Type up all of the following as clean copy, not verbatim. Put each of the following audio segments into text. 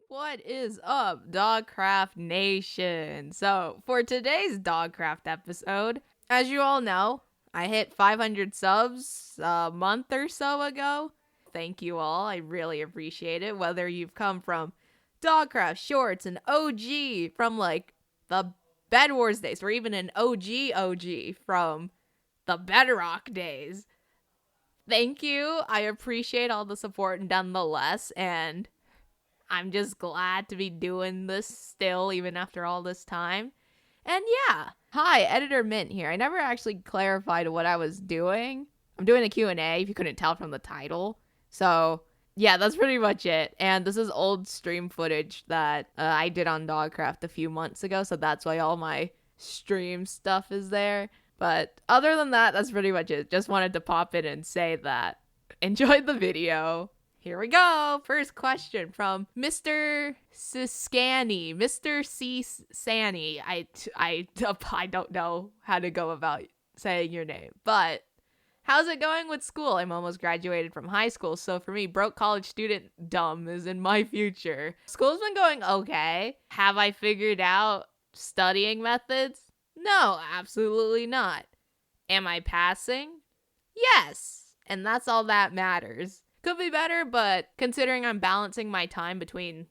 What is up, DawgCraft Nation? So, for today's DawgCraft episode, as you all know, I hit 500 subs a month or so ago. Thank you all. I really appreciate it. Whether you've come from DawgCraft Shorts, an OG from like the Bed Wars days, or even an OG from the Bedrock days. Thank you. I appreciate all the support nonetheless, and I'm just glad to be doing this still, even after all this time. And yeah, hi, Editor Mint here. I never actually clarified what I was doing. I'm doing a Q&A, if you couldn't tell from the title. So yeah, that's pretty much it. And this is old stream footage that I did on DawgCraft a few months ago, so that's why all my stream stuff is there. But other than that, that's pretty much it. Just wanted to pop in and say that. Enjoyed the video. Here we go. First question from Mr. Siskani. Mr. C. Sani. I don't know how to go about saying your name, but how's it going with school? I'm almost graduated from high school, so for me, broke college student dumb is in my future. School's been going okay. Have I figured out studying methods? No, absolutely not. Am I passing? Yes, and that's all that matters. Could be better, but considering I'm balancing my time between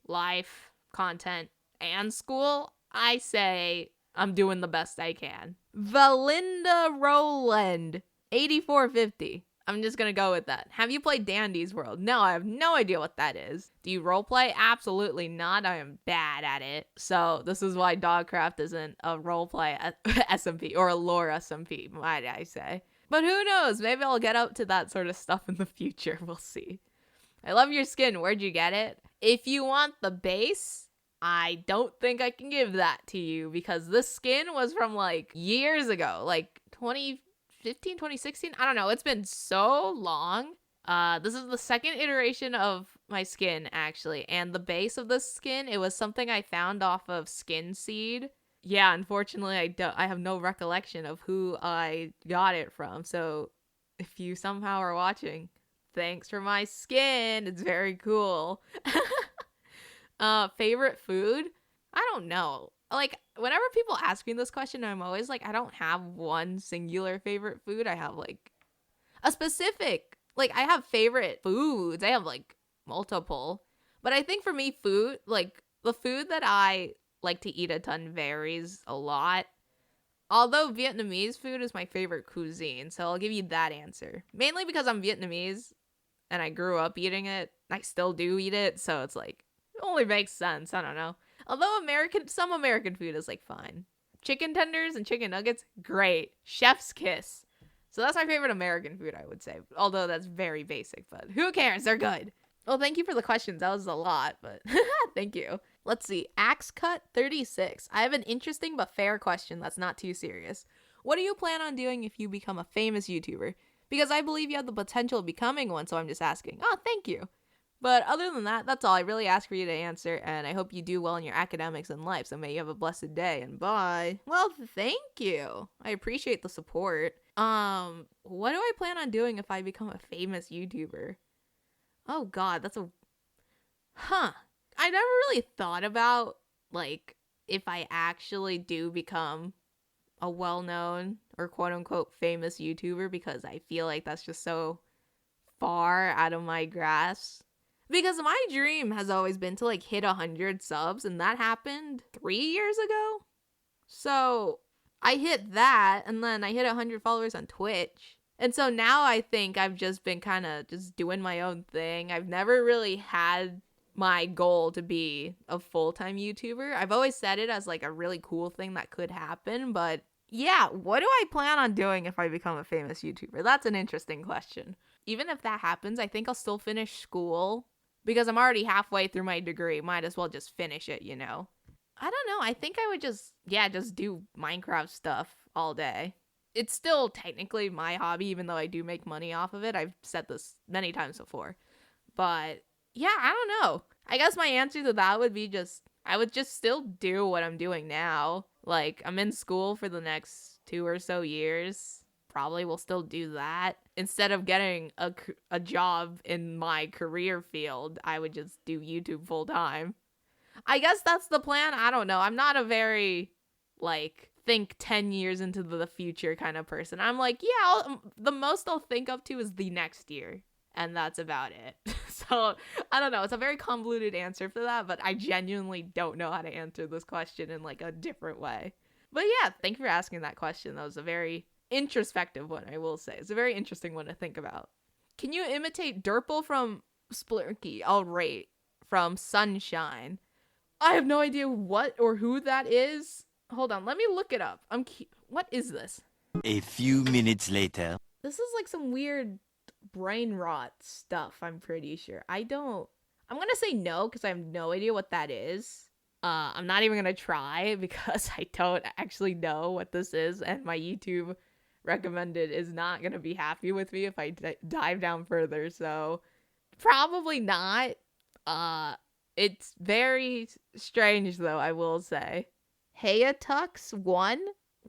life, content, and school, I say I'm doing the best I can. Valinda Rowland, 8450. I'm just gonna go with that. Have you played Dandy's World? No, I have no idea what that is. Do you roleplay? Absolutely not. I am bad at it. So this is why DawgCraft isn't a roleplay SMP or a lore SMP, might I say. But who knows? Maybe I'll get up to that sort of stuff in the future. We'll see. I love your skin. Where'd you get it? If you want the base, I don't think I can give that to you because this skin was from like years ago, like 2015, 2016. I don't know. It's been so long. This is the second iteration of my skin, actually. And the base of this skin, it was something I found off of Skin Seed. Yeah, unfortunately, I have no recollection of who I got it from. So if you somehow are watching, thanks for my skin. It's very cool. Favorite food? I don't know. Like, whenever people ask me this question, I'm always like, I don't have one singular favorite food. I have like a specific, like I have favorite foods. I have like multiple. But I think for me, food, like the food that I like to eat a ton varies a lot. Although Vietnamese food is my favorite cuisine, so I'll give you that answer. Mainly because I'm Vietnamese and I grew up eating it. I still do eat it, so it's like, it only makes sense. I don't know. Although some American food is like fine. Chicken tenders and chicken nuggets, great. Chef's kiss. So that's my favorite American food, I would say. Although that's very basic, but who cares? They're good. Well, thank you for the questions. That was a lot, but thank you. Let's see. AxeCut36. I have an interesting but fair question that's not too serious. What do you plan on doing if you become a famous YouTuber? Because I believe you have the potential of becoming one, so I'm just asking. Oh, thank you. But other than that, that's all. I really ask for you to answer, and I hope you do well in your academics and life, so may you have a blessed day, and bye. Well, thank you. I appreciate the support. What do I plan on doing if I become a famous YouTuber? Oh god, that's a... I never really thought about, like, if I actually do become a well-known or quote-unquote famous YouTuber, because I feel like that's just so far out of my grasp. Because my dream has always been to, like, hit 100 subs, and that happened 3 years ago? So, I hit that, and then I hit 100 followers on Twitch. And so now I think I've just been kind of just doing my own thing. I've never really had my goal to be a full-time YouTuber. I've always said it as like a really cool thing that could happen, but yeah, what do I plan on doing if I become a famous YouTuber? That's an interesting question. Even if that happens, I think I'll still finish school because I'm already halfway through my degree. Might as well just finish it, you know? I don't know. I think I would just do Minecraft stuff all day. It's still technically my hobby, even though I do make money off of it. I've said this many times before. But yeah, I don't know. I guess my answer to that would be I would just still do what I'm doing now. Like, I'm in school for the next 2 or so years. Probably will still do that. instead of getting a job in my career field, I would just do YouTube full time. I guess that's the plan. I don't know. I'm not a very, like, think 10 years into the future kind of person. I'm like, yeah, the most I'll think up to is the next year. And that's about it. So, I don't know. It's a very convoluted answer for that, but I genuinely don't know how to answer this question in, like, a different way. But yeah, thank you for asking that question. That was a very introspective one, I will say. It's a very interesting one to think about. Can you imitate Durple from Splurky? All right. From Sunshine. I have no idea what or who that is. Hold on, let me look it up. What is this? A few minutes later. This is like some weird brain rot stuff, I'm pretty sure. I'm gonna say no because I have no idea what that is. I'm not even gonna try because I don't actually know what this is, and my YouTube recommended is not gonna be happy with me if I dive down further, so probably not. It's very strange though, I will say. Hayatux 1?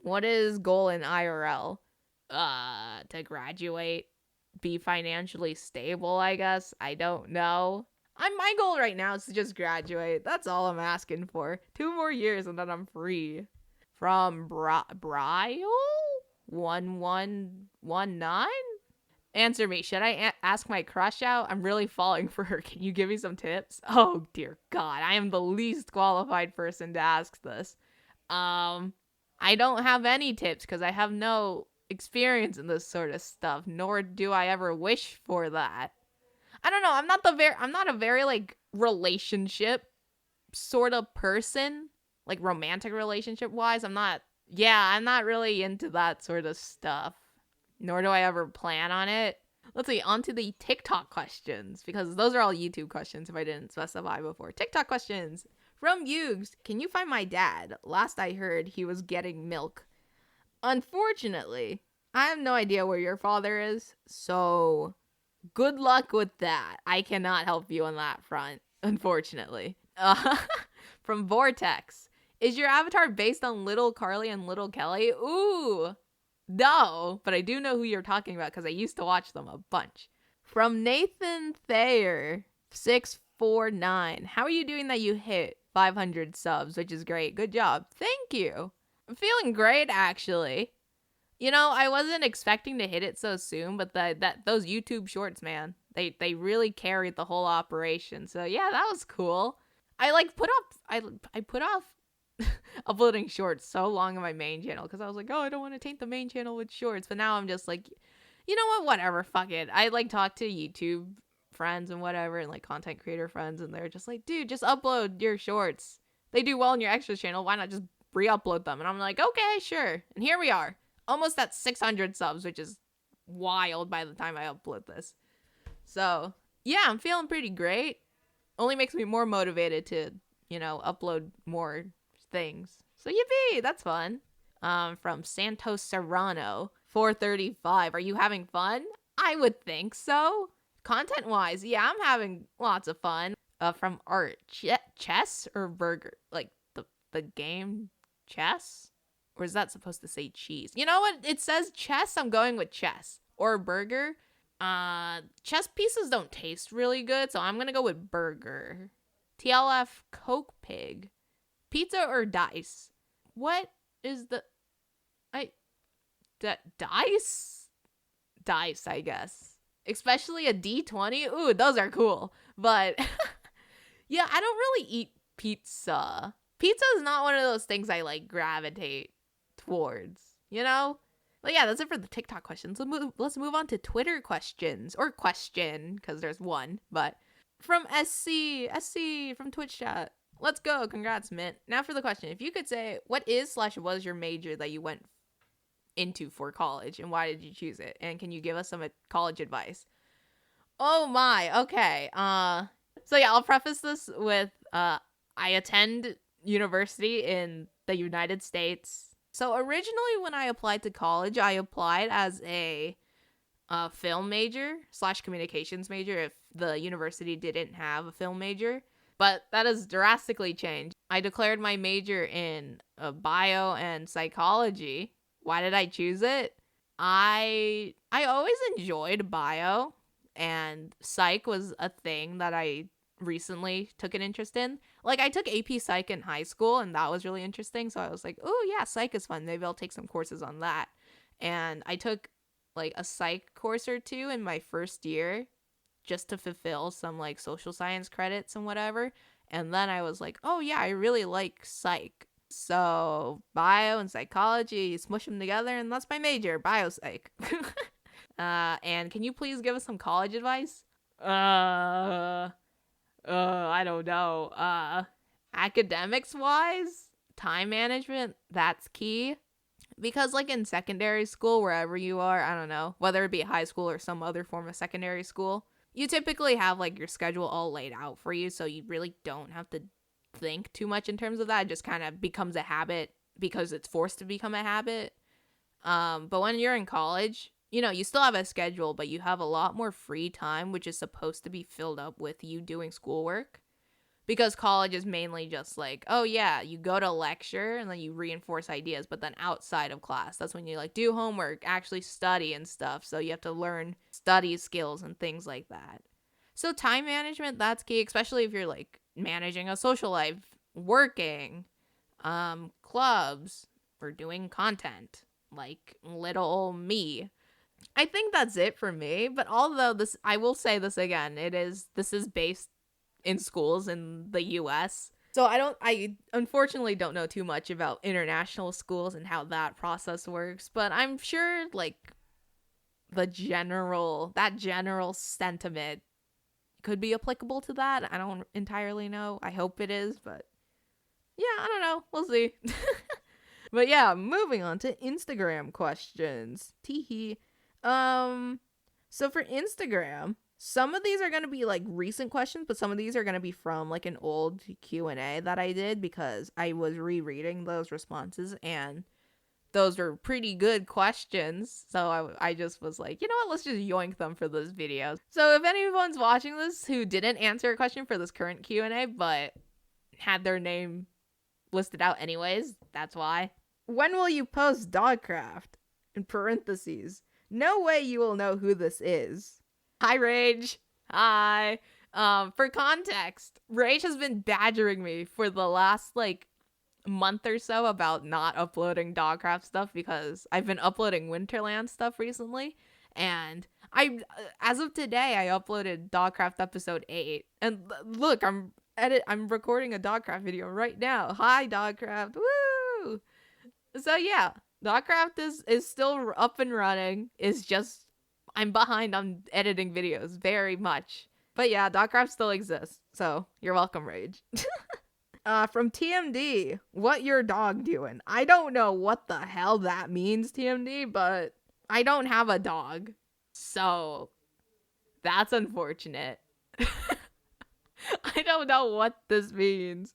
What is goal in IRL? To graduate, be financially stable, I guess. I don't know. My goal right now is to just graduate. That's all I'm asking for. 2 more years and then I'm free. From Brile 1119? Answer me. Should I ask my crush out? I'm really falling for her. Can you give me some tips? Oh dear God, I am the least qualified person to ask this. I don't have any tips because I have no experience in this sort of stuff, nor do I ever wish for that. I don't know. I'm not a very like relationship sort of person, like romantic relationship wise. I'm not really into that sort of stuff, nor do I ever plan on it. Let's see, on to the TikTok questions, because those are all YouTube questions if I didn't specify before. TikTok questions from Yugs. Can you find my dad? Last I heard, he was getting milk. Unfortunately, I have no idea where your father is, so good luck with that. I cannot help you on that front, unfortunately. From Vortex. Is your avatar based on Little Carly and Little Kelly? Ooh, no, but I do know who you're talking about because I used to watch them a bunch. From Nathan Thayer, 649. How are you doing that you hit 500 subs, which is great. Good job. Thank you. I'm feeling great, actually. You know, I wasn't expecting to hit it so soon, but those YouTube shorts, man, they really carried the whole operation. So yeah, that was cool. I put off uploading shorts so long on my main channel because I was like, oh, I don't want to taint the main channel with shorts. But now I'm just like, you know what? Whatever, fuck it. I like talk to YouTube friends and whatever, and like content creator friends, and they're just like, dude, just upload your shorts. They do well in your extras channel. Why not just re-upload them? And I'm like, okay, sure. And here we are, almost at 600 subs, which is wild by the time I upload this. So yeah, I'm feeling pretty great. Only makes me more motivated to, you know, upload more things. So yippee, that's fun. From Santos Serrano, 435. Are you having fun? I would think so. Content wise, yeah, I'm having lots of fun. From Art, chess or burger? Like the game chess? Or is that supposed to say cheese? You know what? It says chess. I'm going with chess. Or burger. Chess pieces don't taste really good, so I'm gonna go with burger. TLF Coke Pig. Pizza or dice? What is the... dice? Dice, I guess. Especially a D20. Ooh, those are cool. But yeah, I don't really eat pizza. Pizza is not one of those things I like gravitate towards, you know? But yeah, that's it for the TikTok questions. Let's move on to Twitter questions. Or question, because there's one. But from SC from Twitch chat. Let's go. Congrats, Mint. Now for the question. If you could say, what is/was your major that you went into for college, and why did you choose it? And can you give us some college advice? Oh my, okay. So yeah, I'll preface this with I attend university in the United States. So originally when I applied to college, I applied as a film major / communications major if the university didn't have a film major. But that has drastically changed. I declared my major in bio and psychology. Why did I choose it? I always enjoyed bio, and psych was a thing that I recently took an interest in. Like, I took AP Psych in high school, and that was really interesting. So I was like, oh, yeah, psych is fun. Maybe I'll take some courses on that. And I took, like, a psych course or two in my first year just to fulfill some, like, social science credits and whatever. And then I was like, oh, yeah, I really like psych. So bio and psychology, smush them together, and that's my major, biopsych. And can you please give us some college advice? I don't know. Academics wise, time management, that's key. Because, like, in secondary school, wherever you are, I don't know, whether it be high school or some other form of secondary school, you typically have, like, your schedule all laid out for you, so you really don't have to think too much in terms of that. It just kind of becomes a habit because it's forced to become a habit. But when you're in college, you still have a schedule, but you have a lot more free time, which is supposed to be filled up with you doing schoolwork. Because college is mainly just like, oh yeah, you go to lecture and then you reinforce ideas, but then outside of class, that's when you like do homework, actually study and stuff. So you have to learn study skills and things like that. So time management, that's key, especially if you're like managing a social life, working, clubs, or doing content, like little me. I think that's it for me. But although this, I will say this again, this is based in schools in the US. So I unfortunately don't know too much about international schools and how that process works, but I'm sure like that general sentiment could be applicable to that. I don't entirely know. I hope it is, but yeah, I don't know. We'll see. But yeah, moving on to Instagram questions. Teehee. So for Instagram, some of these are going to be like recent questions, but some of these are going to be from like an old Q&A that I did because I was rereading those responses and those were pretty good questions. So I just was like, you know what, let's just yoink them for this video. So if anyone's watching this who didn't answer a question for this current Q&A but had their name listed out anyways, that's why. When will you post DawgCraft? In parentheses. No way you will know who this is. Hi, Rage. Hi. For context, Rage has been badgering me for the last, like, month or so about not uploading DawgCraft stuff because I've been uploading Winterland stuff recently. And as of today, I uploaded DawgCraft episode 8. And look, I'm recording a DawgCraft video right now. Hi, DawgCraft. Woo! So yeah, DawgCraft is still up and running. It's just I'm behind on editing videos very much. But yeah, DawgCraft still exists. So you're welcome, Rage. From TMD, what your dog doing? I don't know what the hell that means, TMD, but I don't have a dog. So that's unfortunate. I don't know what this means.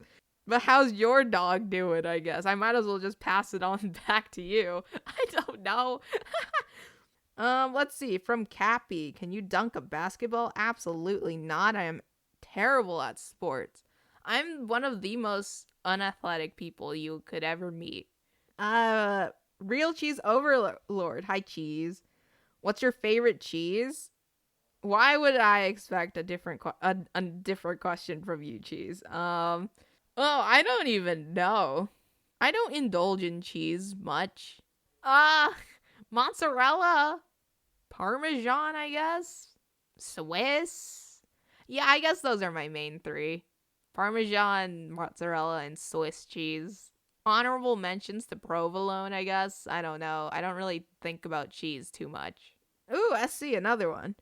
But how's your dog doing, I guess? I might as well just pass it on back to you. I don't know. Let's see. From Cappy, can you dunk a basketball? Absolutely not. I am terrible at sports. I'm one of the most unathletic people you could ever meet. Real Cheese Overlord. Hi, Cheese. What's your favorite cheese? Why would I expect a different question from you, Cheese? Oh, I don't even know. I don't indulge in cheese much. Mozzarella. Parmesan, I guess. Swiss. Yeah, I guess those are my main three. Parmesan, mozzarella, and Swiss cheese. Honorable mentions to provolone, I guess. I don't know. I don't really think about cheese too much. Ooh, SC, another one.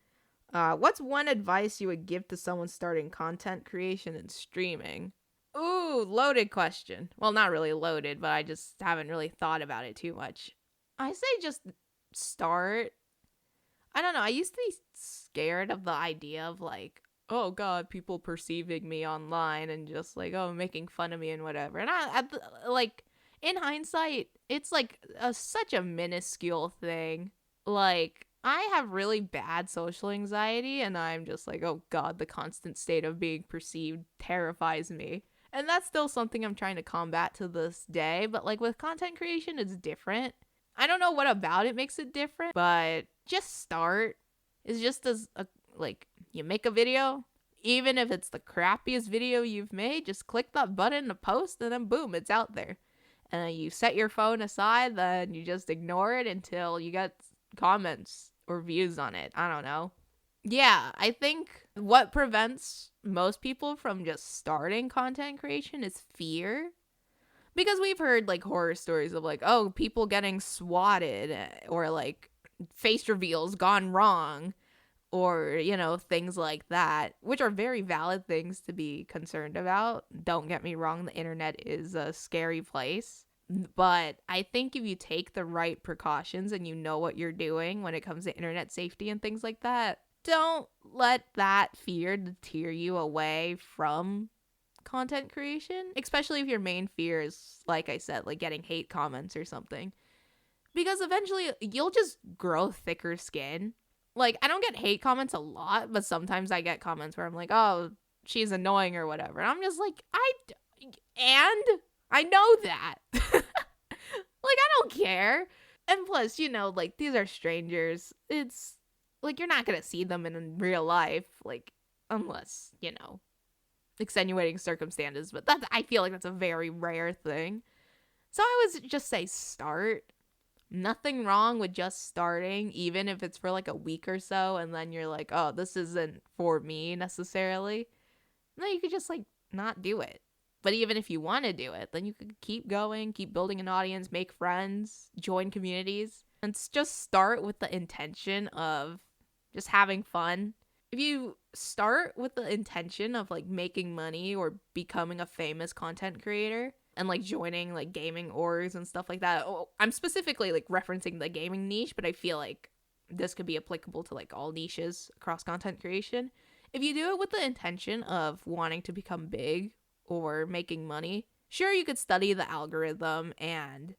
What's one advice you would give to someone starting content creation and streaming? Ooh, loaded question. Well, not really loaded, but I just haven't really thought about it too much. I say just start. I don't know. I used to be scared of the idea of like, oh God, people perceiving me online and just like, oh, making fun of me and whatever. And like, in hindsight, it's like such a minuscule thing. Like, I have really bad social anxiety and I'm just like, oh God, the constant state of being perceived terrifies me. And that's still something I'm trying to combat to this day. But like with content creation, it's different I don't know what about it makes it different, but just start. It's just as like you make a video, even if it's the crappiest video you've made, just click that button to post and then boom, it's out there. And then you set your phone aside, then you just ignore it until you get comments or views on it. I don't know. Yeah, I think what prevents most people from just starting content creation is fear. Because we've heard like horror stories of like, oh, people getting swatted or like face reveals gone wrong or, you know, things like that, which are very valid things to be concerned about. Don't get me wrong, the internet is a scary place. But I think if you take the right precautions and you know what you're doing when it comes to internet safety and things like that, don't let that fear deter you away from content creation, especially if your main fear is, like I said, like getting hate comments or something. Because eventually you'll just grow thicker skin. Like, I don't get hate comments a lot, but sometimes I get comments where I'm like, oh, she's annoying or whatever. And I'm just like, I know that. Like, I don't care. And plus, you know, like, these are strangers. It's, like, you're not gonna see them in real life, like, unless, you know, extenuating circumstances. But I feel like that's a very rare thing. So I would just say start. Nothing wrong with just starting, even if it's for, like, a week or so, and then you're like, oh, this isn't for me, necessarily. No, you could just, like, not do it. But even if you want to do it, then you could keep going, keep building an audience, make friends, join communities, and just start with the intention of just having fun. If you start with the intention of like making money or becoming a famous content creator and like joining like gaming orgs and stuff like that, I'm specifically like referencing the gaming niche, but I feel like this could be applicable to like all niches across content creation. If you do it with the intention of wanting to become big or making money, sure, you could study the algorithm and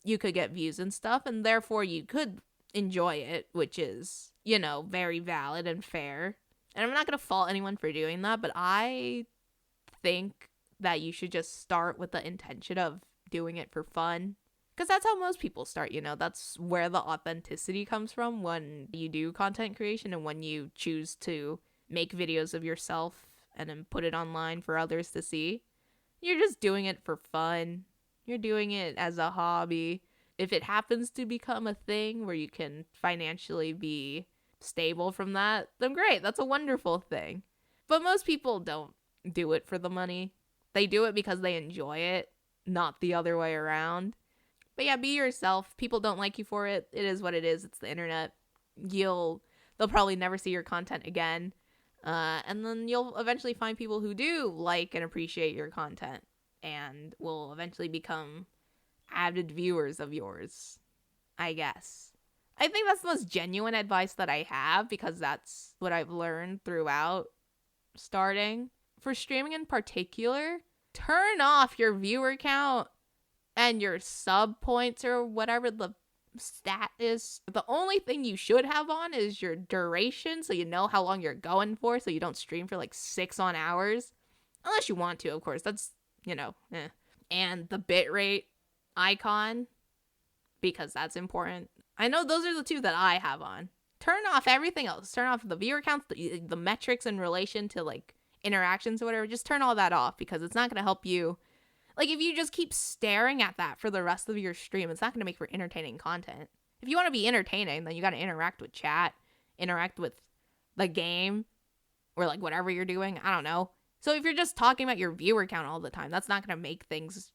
you could get views and stuff, and therefore you could enjoy it, which is, you know, very valid and fair. And I'm not going to fault anyone for doing that, but I think that you should just start with the intention of doing it for fun. Because that's how most people start, you know, that's where the authenticity comes from when you do content creation and when you choose to make videos of yourself and then put it online for others to see. You're just doing it for fun. You're doing it as a hobby. If it happens to become a thing where you can financially be stable from that, then great. That's a wonderful thing. But most people don't do it for the money. They do it because they enjoy it, not the other way around. But yeah, be yourself. People don't like you for it. It is what it is. It's the internet. They'll probably never see your content again. And then you'll eventually find people who do like and appreciate your content and will eventually become avid viewers of yours, I guess. I think that's the most genuine advice that I have because that's what I've learned throughout starting. For streaming in particular, turn off your viewer count and your sub points or whatever the stat is. The only thing you should have on is your duration, so you know how long you're going for, so you don't stream for like 6 on hours. Unless you want to, of course. That's, you know, And the bitrate icon, because that's important. I know those are the two that I have on. Turn off everything else. Turn off the viewer counts, the metrics in relation to like interactions or whatever. Just turn all that off because it's not going to help you. Like, if you just keep staring at that for the rest of your stream, it's not going to make for entertaining content. If you want to be entertaining, then you got to interact with chat, interact with the game, or, like, whatever you're doing. I don't know. So if you're just talking about your viewer count all the time, that's not going to make things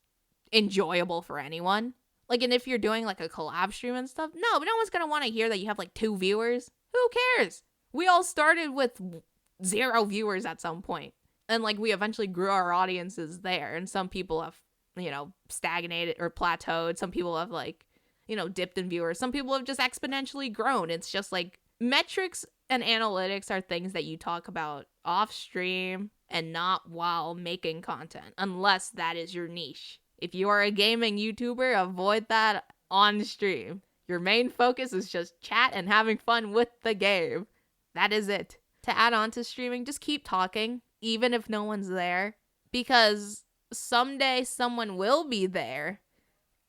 enjoyable for anyone. Like, and if you're doing, like, a collab stream and stuff, no one's going to want to hear that you have, like, 2 viewers. Who cares? We all started with 0 viewers at some point. And, like, we eventually grew our audiences there. And some people have, you know, stagnated or plateaued. Some people have, like, you know, dipped in viewers. Some people have just exponentially grown. It's just, like, metrics and analytics are things that you talk about off stream and not while making content. Unless that is your niche. If you are a gaming YouTuber, avoid that on stream. Your main focus is just chat and having fun with the game. That is it. To add on to streaming, just keep talking. Even if no one's there, because someday someone will be there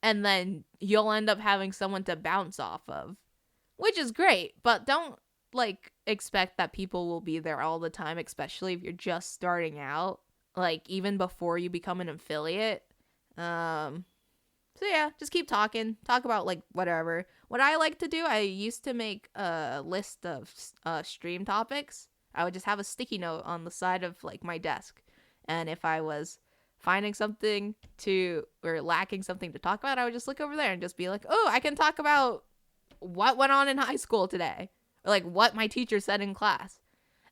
and then you'll end up having someone to bounce off of, which is great, but don't like expect that people will be there all the time, especially if you're just starting out, like even before you become an affiliate. So yeah, just keep talking. Talk about like whatever. What I like to do, I used to make a list of stream topics. I would just have a sticky note on the side of like my desk, and if I was finding something to or lacking something to talk about, I would just look over there and just be like, oh, I can talk about what went on in high school today, or like what my teacher said in class,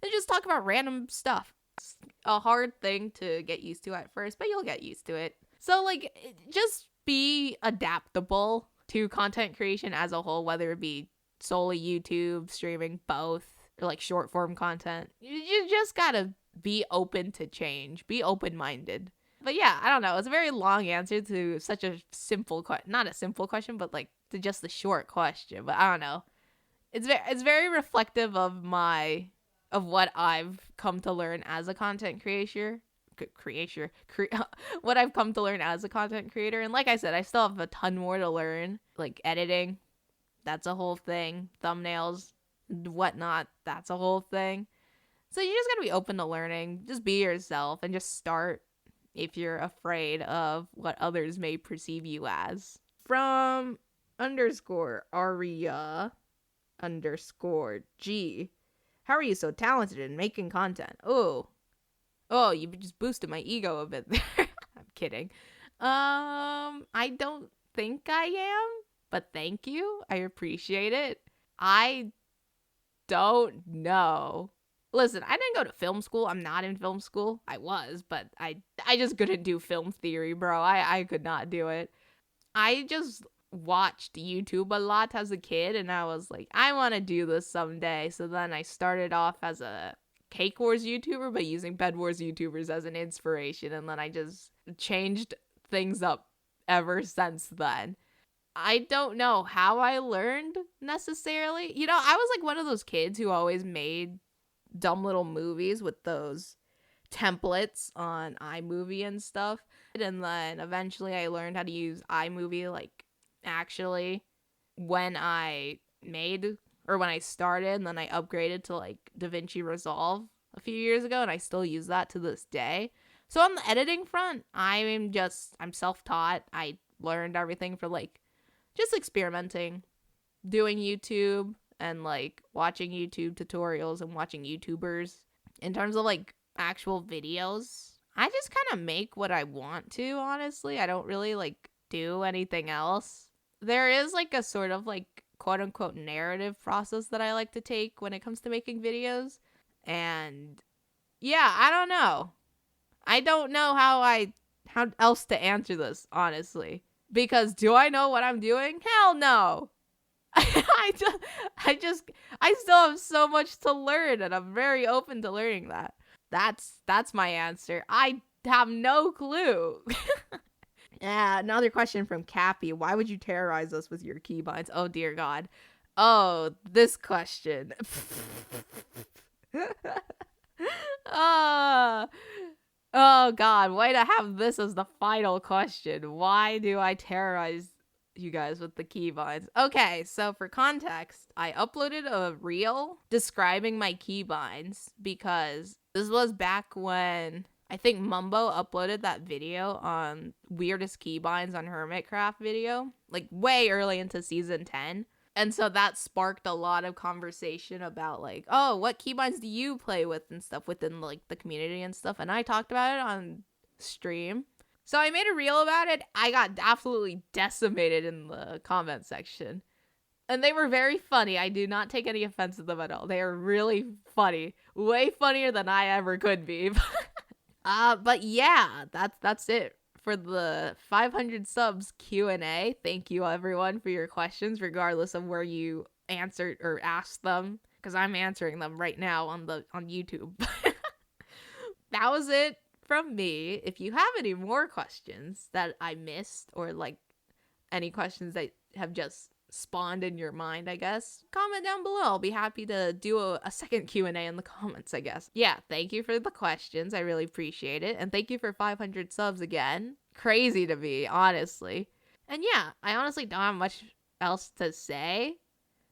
and just talk about random stuff. It's a hard thing to get used to at first, but you'll get used to it. So like, just be adaptable to content creation as a whole, whether it be solely YouTube, streaming, both, or like short form content. You just gotta be open to change, be open-minded. But yeah, I don't know. It's a very long answer to such a simple question. Not a simple question, but like to just a short question. But I don't know. It's very reflective of what I've come to learn as a content creator. What I've come to learn as a content creator. And like I said, I still have a ton more to learn. Like editing, that's a whole thing. Thumbnails, whatnot, that's a whole thing. So you just gotta be open to learning. Just be yourself and just start if you're afraid of what others may perceive you as. From _Aria _G. How are you so talented in making content? Oh, you just boosted my ego a bit there. I'm kidding. I don't think I am, but thank you. I appreciate it. I don't know. Listen, I didn't go to film school. I'm not in film school. I was, but I just couldn't do film theory, bro. I could not do it. I just watched YouTube a lot as a kid, and I was like, I want to do this someday. So then I started off as a Cake Wars YouTuber, but using Bed Wars YouTubers as an inspiration, and then I just changed things up ever since then. I don't know how I learned necessarily. You know, I was like one of those kids who always made dumb little movies with those templates on iMovie and stuff. And then eventually I learned how to use iMovie like actually when I started, and then I upgraded to like DaVinci Resolve a few years ago, and I still use that to this day. So on the editing front, I'm self-taught. I learned everything for like just experimenting, doing YouTube, and like watching YouTube tutorials and watching YouTubers. In terms of like actual videos, I just kind of make what I want to, honestly. I don't really like do anything else. There is like a sort of like quote unquote narrative process that I like to take when it comes to making videos. And yeah, I don't know. I don't know how else to answer this, honestly. Because do I know what I'm doing? Hell no. I still have so much to learn, and I'm very open to learning that. That's my answer. I have no clue. Yeah, another question from Cappy. Why would you terrorize us with your keybinds? Oh, dear God. Oh, this question. Oh, God. Why to have this as the final question? Why do I terrorize you guys with the keybinds? Okay, so for context, I uploaded a reel describing my keybinds because this was back when I think Mumbo uploaded that video on weirdest keybinds on Hermitcraft video, like way early into season 10. And so that sparked a lot of conversation about like, oh, what keybinds do you play with and stuff within like the community and stuff. And I talked about it on stream. So I made a reel about it. I got absolutely decimated in the comment section. And they were very funny. I do not take any offense to them at all. They are really funny. Way funnier than I ever could be. But yeah, that's it for the 500 subs Q&A. Thank you everyone for your questions, regardless of where you answered or asked them, because I'm answering them right now on YouTube. That was it from me. If you have any more questions that I missed, or like any questions that have just spawned in your mind, I guess, comment down below. I'll be happy to do a second Q&A in the comments, I guess. Yeah, thank you for the questions. I really appreciate it. And thank you for 500 subs again. Crazy to me, honestly. And yeah, I honestly don't have much else to say.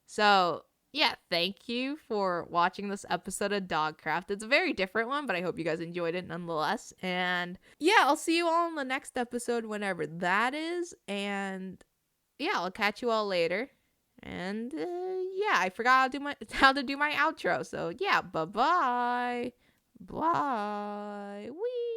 So yeah, thank you for watching this episode of DawgCraft. It's a very different one, but I hope you guys enjoyed it nonetheless. And yeah, I'll see you all in the next episode whenever that is. And yeah, I'll catch you all later. And yeah, I forgot how to do my outro. So yeah, bye-bye. Bye. Wee.